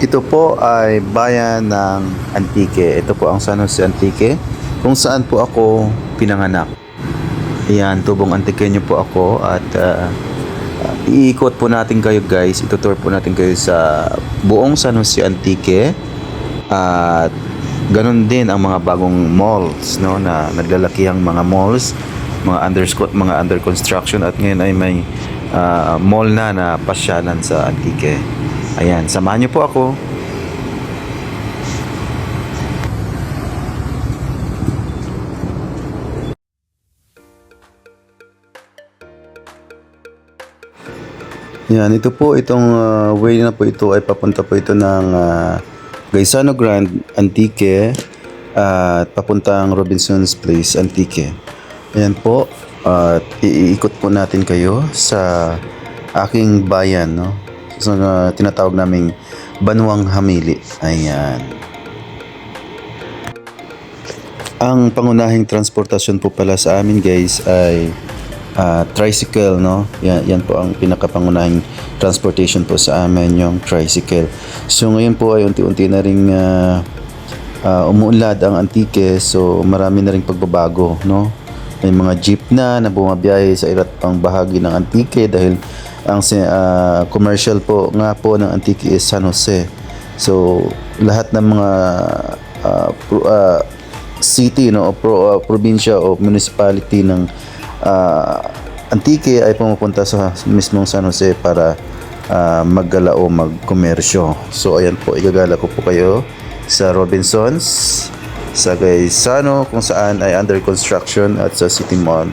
Ito po ay bayan ng Antique. Ito po ang San Jose Antique, kung saan po ako pinanganak. Ayan, tubong Antiqueño po ako at iikot po natin kayo guys. Itutour po natin kayo sa buong San Jose Antique. At ganun din ang mga bagong malls, no, na naglalakihang mga malls, mga under construction, at ngayon ay may mall na pasyalan sa Antique. Ayan, samahan niyo po ako. Yan, ito po, itong way na po ito ay papunta po ito ng Gaisano Grand Antique at papuntang Robinson's Place Antique. Ayan po, at iikot po natin kayo sa aking bayan, no? So, tinatawag naming Banwang Hamili. Ayan. Ang pangunahing transportasyon po pala sa amin guys ay tricycle, no? Yan po ang pinakapangunahing transportation po sa amin, yung tricycle. So ngayon po ay unti-unti na ring umuunlad ang Antique. So marami na ring pagbabago, no? May mga jeep na bumabiyahe sa iba't pang bahagi ng Antique dahil ang commercial po nga po ng Antique is San Jose. So lahat ng mga city, no, o probinsya o municipality ng Antique ay pumupunta sa mismong San Jose para maggala o magkomersyo. So ayan po, igagala ko po kayo sa Robinsons, sa Gaisano kung saan ay under construction, at sa City Mall.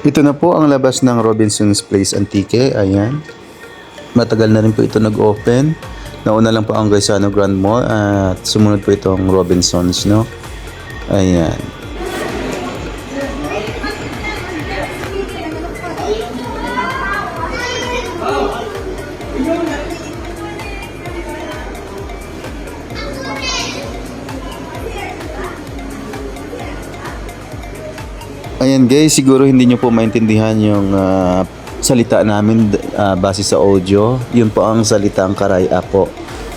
Ito na po ang labas ng Robinson's Place Antique. Ayan. Matagal na rin po ito nag-open. Nauna lang po ang Gaisano Grand Mall at sumunod po itong Robinson's, no? Ayan. Ayan guys, siguro hindi nyo po maintindihan yung salita namin base sa audio. Yun po ang salitang karaya po.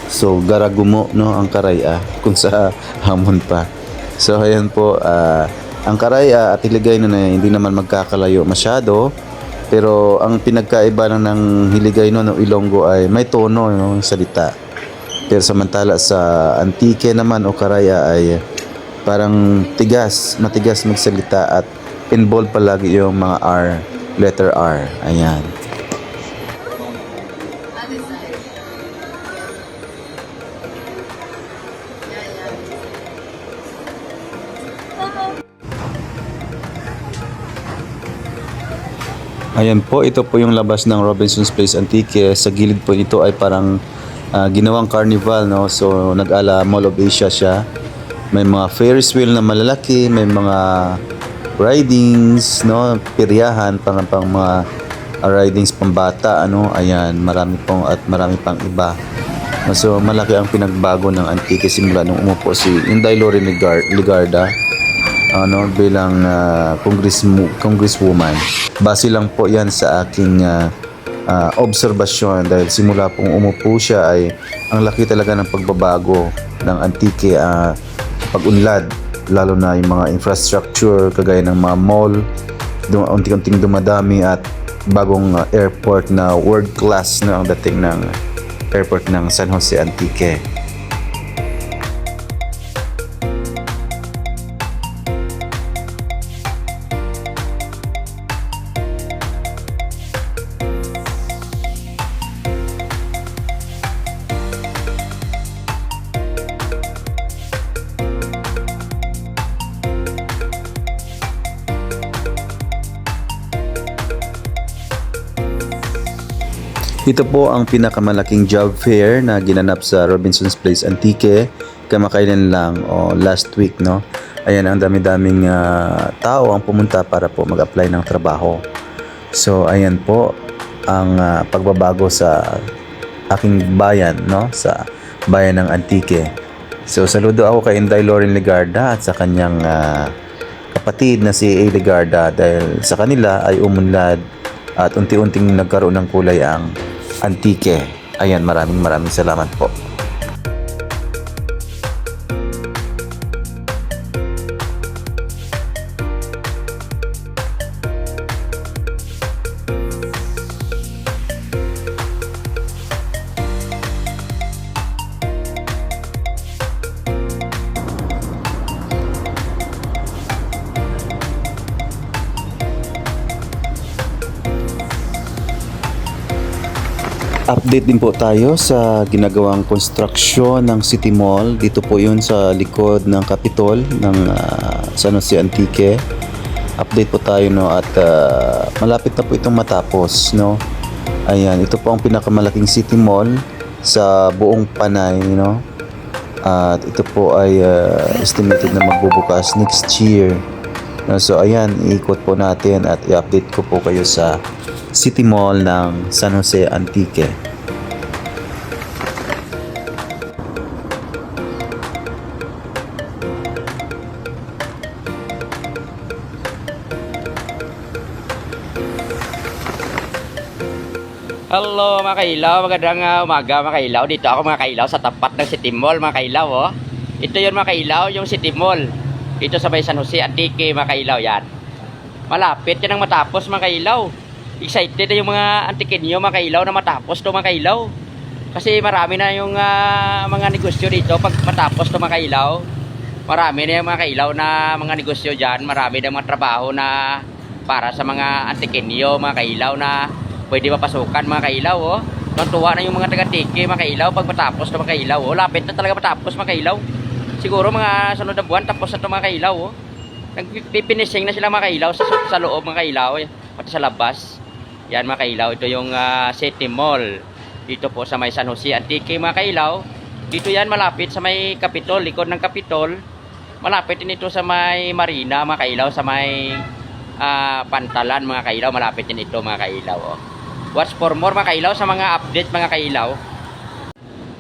So garagumo, no, ang karaya kung sa hamon pa. So ayan po, ang karaya at Hiligaynon na hindi naman magkakalayo masyado. Pero ang pinagkaiba ng Hiligaynon o Ilonggo ay may tono, no, yung salita. Pero samantala sa Antique naman o karaya ay parang matigas magsalita at involved palagi yung mga R, letter R. Ayan. Ayan po, ito po yung labas ng Robinson's Place Antique. Sa gilid po ito ay parang ginawang carnival, no? So nag-ala Mall of Asia siya. May mga Ferris wheel na malalaki, may mga ridings, no, piryahan, pang mga ridings pambata, ano, ayan, marami pang iba. So malaki ang pinagbago ng Antique simula nung umupo si Inday Lori Ligarda, ano, bilang congresswoman. Base lang po yan sa aking obserbasyon, dahil simula pong umupo siya ay ang laki talaga ng pagbabago ng Antique, pag-unlad, lalo na yung mga infrastructure kagaya ng mga mall, unti-unting dumadami, at bagong airport na world class na ang dating ng airport ng San Jose Antique. Ito po ang pinakamalaking job fair na ginanap sa Robinson's Place Antique kamakailan lang o last week, no. Ayan, ang dami-daming tao ang pumunta para po mag-apply ng trabaho. So, ayan po ang pagbabago sa aking bayan, no? Sa bayan ng Antique. So, saludo ako kay Inday Lauren Legarda at sa kanyang kapatid na si A. Legarda dahil sa kanila ay umunlad at unti-unting nagkaroon ng kulay ang Antique. Ayan, maraming salamat po. Update din po tayo sa ginagawang konstruksyon ng City Mall. Dito po yun sa likod ng Capitol ng San Jose Antique. Update po tayo, no, at malapit na po itong matapos, no. Ayan, ito po ang pinakamalaking City Mall sa buong Panay, no. At ito po ay estimated na magbubukas next year. So ayan, iikot po natin at i-update ko po kayo sa City Mall ng San Jose Antique. Hello mga kailaw, magandang umaga mga kailaw. Dito ako mga kailaw sa tapat ng City Mall mga kailaw, oh. Ito yun mga kailaw, yung City Mall. Dito sa may San Jose Antique mga kailaw yan. Malapit yan ang matapos mga kailaw. Excited na yung mga antikenyo mga kailaw na matapos to mga kailaw. Kasi marami na yung mga negosyo dito pag matapos to mga kailaw. Marami na yung mga kailaw na mga negosyo dyan. Marami na mga trabaho na para sa mga antikenyo mga kailaw na pwede mapasukan mga kailaw, oh. Tuwa na yung mga taga-tiki mga kailaw pag matapos to mga kailaw, oh. Lapit na talaga matapos mga kailaw. Siguro mga sunod na buwan tapos na to mga kailaw, oh. Nagpipinising na sila mga kailaw sa loob mga kailaw, pati sa labas. Yan mga kailaw, ito yung City Mall. Dito po sa may San Jose Antique mga kailaw. Dito yan malapit sa may Capitol, likod ng Capitol. Malapit din ito sa may Marina mga kailaw, sa may Pantalan mga kailaw. Malapit din ito mga kailaw, oh. Watch for more mga kailaw sa mga update mga kailaw.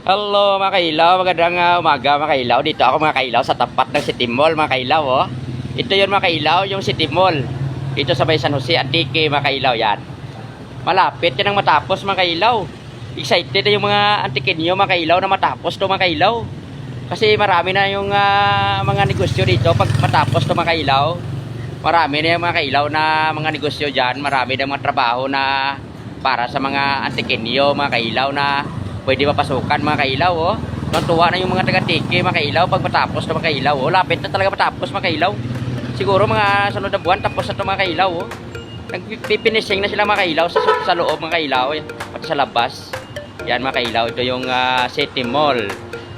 Hello mga kailaw, magandang umaga mga kailaw. Dito ako mga kailaw sa tapat ng City Mall mga kailaw, oh. Ito yun mga kailaw, yung City Mall. Dito sa may San Jose Antique mga kailaw yan. Malapit yan ang matapos mga kailaw. Excited na yung mga antikenyo mga kailaw na matapos to mga kailaw. Kasi marami na yung mga negosyo dito pag matapos to mga kailaw. Marami na yung mga kailaw na mga negosyo dyan. Marami na mga trabaho na para sa mga antikenyo mga kailaw na pwede mapasukan mga kailaw, oh. Tuwa na yung mga taga-tiki mga kailaw pag matapos to mga kailaw, oh. Lapit na talaga matapos mga kailaw. Siguro mga sunod na buwan tapos na to mga kailaw, oh. Nagpipinising na sila mga kailaw sa loob mga kailaw, pati sa labas. Yan mga kailaw, ito yung City Mall.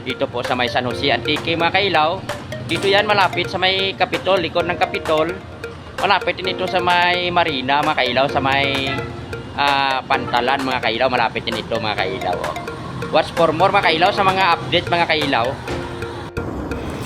Dito po sa may San Jose Antique mga kailaw. Dito yan malapit sa may Capitol, likod ng Capitol. Malapit din ito sa may Marina mga kailaw, sa may Pantalan mga kailaw. Malapit din ito mga kailaw, oh. Watch for more mga kailaw sa mga update mga kailaw.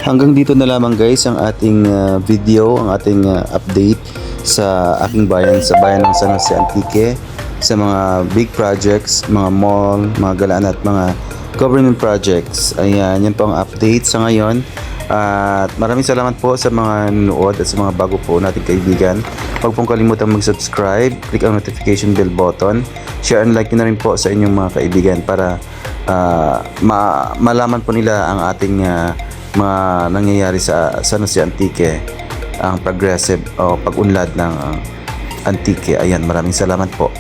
Hanggang dito na lamang guys ang ating video, ang ating update sa aking bayan, sa bayan ng San Jose Antique, sa mga big projects, mga mall, mga galaan at mga government projects. Ayan, yan po ang update sa ngayon. At maraming salamat po sa mga nanonood at sa mga bago po nating kaibigan. Huwag pong kalimutang mag-subscribe, click ang notification bell button, share and like nyo na rin po sa inyong mga kaibigan para malaman po nila ang ating mga nangyayari sa San Jose Antique, ang progressive o pag-unlad ng Antique. Ayan, maraming salamat po.